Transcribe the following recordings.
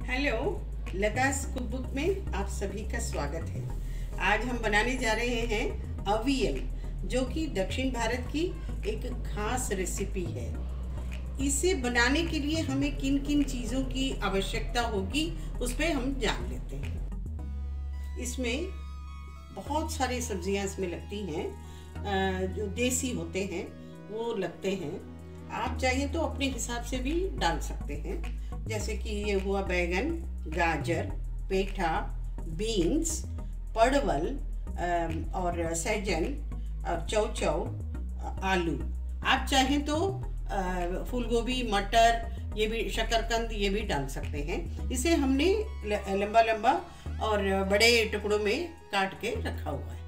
Hello, लतास cookbook में आप सभी का स्वागत है। आज हम बनाने जा रहे हैं अवियल, जो कि दक्षिण भारत की एक खास रेसिपी है। इसे बनाने के लिए हमें किन किन चीज़ों की आवश्यकता होगी उस पर हम जान लेते हैं। इसमें बहुत सारी सब्जियां इसमें लगती हैं, जो देसी होते हैं वो लगते हैं। आप चाहिए तो अपने हिसाब से भी डाल सकते हैं, जैसे कि ये हुआ बैगन, गाजर, पेठा, बीन्स, परवल और सहजन और चौचौ, आलू। आप चाहें तो फूलगोभी, मटर, ये भी शकरकंद ये भी डाल सकते हैं। इसे हमने लंबा लंबा और बड़े टुकड़ों में काट के रखा हुआ है।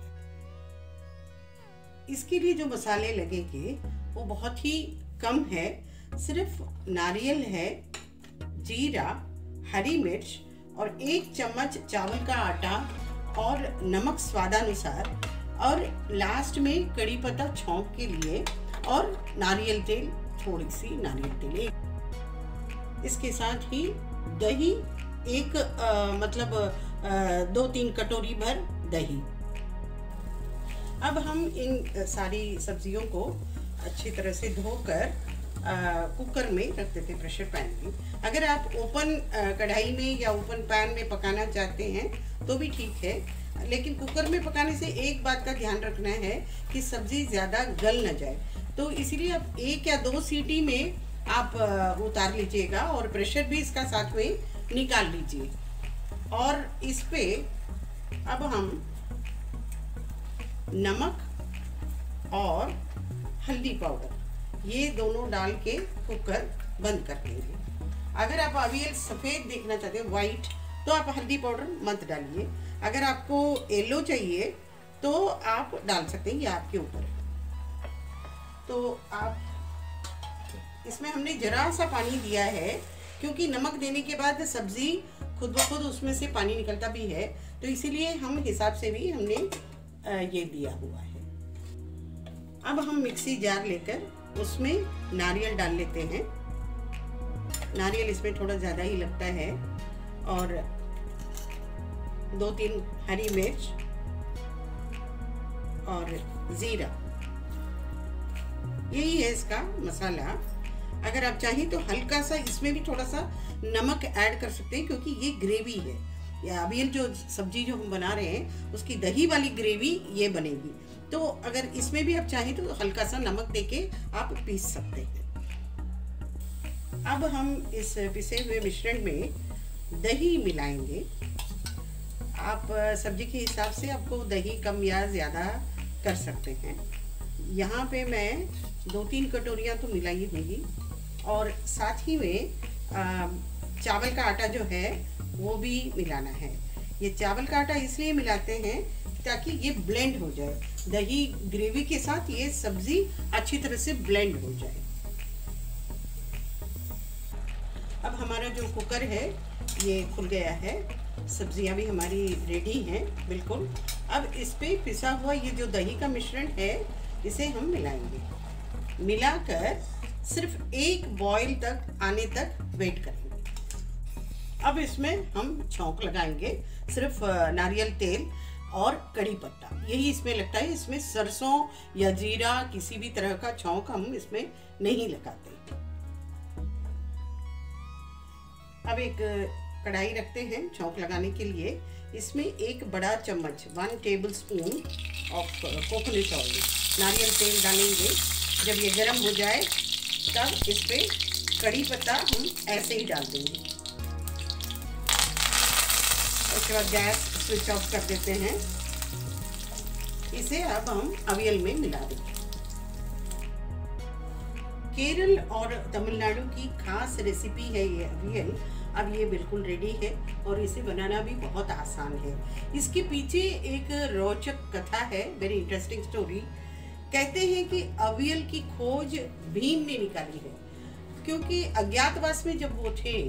इसके लिए जो मसाले लगेंगे वो बहुत ही कम है। सिर्फ नारियल है, जीरा, हरी मिर्च और 1 चम्मच चावल का आटा और नमक स्वादानुसार, और लास्ट में कड़ी पत्ता छौंक के लिए, और नारियल तेल, थोड़ी सी नारियल तेल। इसके साथ ही दही, एक 2-3 कटोरी भर दही। अब हम इन सारी सब्जियों को अच्छी तरह से धोकर कुकर में रख देते हैं, प्रेशर पैन में। अगर आप ओपन कढ़ाई में या ओपन पैन में पकाना चाहते हैं तो भी ठीक है, लेकिन कुकर में पकाने से एक बात का ध्यान रखना है कि सब्जी ज़्यादा गल न जाए। तो इसीलिए आप 1 या 2 सीटी में आप उतार लीजिएगा और प्रेशर भी इसका साथ में निकाल लीजिए। और इस पे अब हम नमक और हल्दी पाउडर ये दोनों डाल के कुकर बंद कर देंगे। अगर आप अवियल सफ़ेद देखना चाहते हैं, वाइट, तो आप हल्दी पाउडर मत डालिए। अगर आपको येलो चाहिए तो आप डाल सकते हैं, ये आपके ऊपर है। तो आप इसमें हमने जरा सा पानी दिया है, क्योंकि नमक देने के बाद सब्जी खुद ब खुद उसमें से पानी निकलता भी है, तो इसीलिए हम हिसाब से भी हमने ये दिया हुआ है। अब हम मिक्सी जार लेकर उसमें नारियल डाल लेते हैं। नारियल इसमें थोड़ा ज़्यादा ही लगता है, और 2-3 हरी मिर्च और ज़ीरा, यही है इसका मसाला। अगर आप चाहें तो हल्का सा इसमें भी थोड़ा सा नमक ऐड कर सकते हैं, क्योंकि ये ग्रेवी है, या अभी जो सब्जी जो हम बना रहे हैं उसकी दही वाली ग्रेवी ये बनेगी। तो अगर इसमें भी आप चाहें तो हल्का सा नमक देके आप पीस सकते हैं। अब हम इस पिसे हुए मिश्रण में दही मिलाएंगे। आप सब्जी के हिसाब से आपको दही कम या ज़्यादा कर सकते हैं। यहाँ पे मैं 2-3 कटोरियाँ तो मिलाई होंगी, और साथ ही में चावल का आटा जो है वो भी मिलाना है। ये चावल का आटा इसलिए मिलाते हैं ताकि ये ब्लेंड हो जाए, दही ग्रेवी के साथ ये सब्जी अच्छी तरह से ब्लेंड हो जाए। अब हमारा जो कुकर है ये खुल गया है, सब्जियां भी हमारी रेडी हैं बिल्कुल। अब इस पे पिसा हुआ ये जो दही का मिश्रण है इसे हम मिलाएंगे। मिलाकर सिर्फ 1 बॉईल तक आने तक वेट करेंगे। अब इसमें हम छौंक लगाएंगे, सिर्फ नारियल तेल और कड़ी पत्ता, यही इसमें लगता है। इसमें सरसों या जीरा किसी भी तरह का छौंक हम इसमें नहीं लगाते। अब एक कढ़ाई रखते हैं छौंक लगाने के लिए। इसमें 1 बड़ा चम्मच 1 table spoon of coconut oil, नारियल तेल डालेंगे। जब ये गर्म हो जाए तब इस पे कड़ी पत्ता हम ऐसे ही डाल देंगे। उसके बाद गैस स्विच ऑफ कर देते हैं। इसे अब हम अवियल में मिला देंगे। केरल और तमिलनाडु की खास रेसिपी है ये अवियल। अब ये बिल्कुल रेडी है और इसे बनाना भी बहुत आसान है। इसके पीछे एक रोचक कथा है, वेरी इंटरेस्टिंग स्टोरी। कहते हैं कि अवियल की खोज भीम ने निकाली है, क्योंकि अज्ञातवास में जब वो थे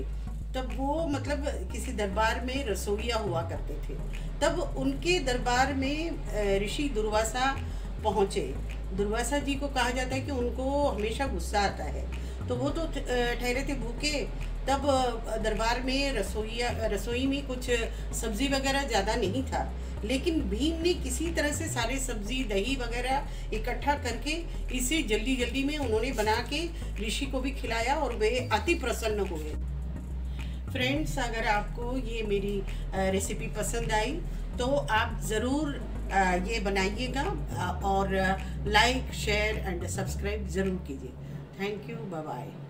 तब वो किसी दरबार में रसोइया हुआ करते थे। तब उनके दरबार में ऋषि दुर्वासा पहुँचे। दुर्वासा जी को कहा जाता है कि उनको हमेशा गुस्सा आता है, तो वो तो ठहरे थे भूखे। तब दरबार में रसोई में कुछ सब्जी वगैरह ज़्यादा नहीं था, लेकिन भीम ने किसी तरह से सारे सब्जी दही वगैरह इकट्ठा करके इसे जल्दी जल्दी में उन्होंने बना के ऋषि को भी खिलाया और वे अति प्रसन्न हुए। फ्रेंड्स, अगर आपको ये मेरी रेसिपी पसंद आई तो आप ज़रूर ये बनाइएगा और लाइक शेयर एंड सब्सक्राइब ज़रूर कीजिए। Thank you, bye bye.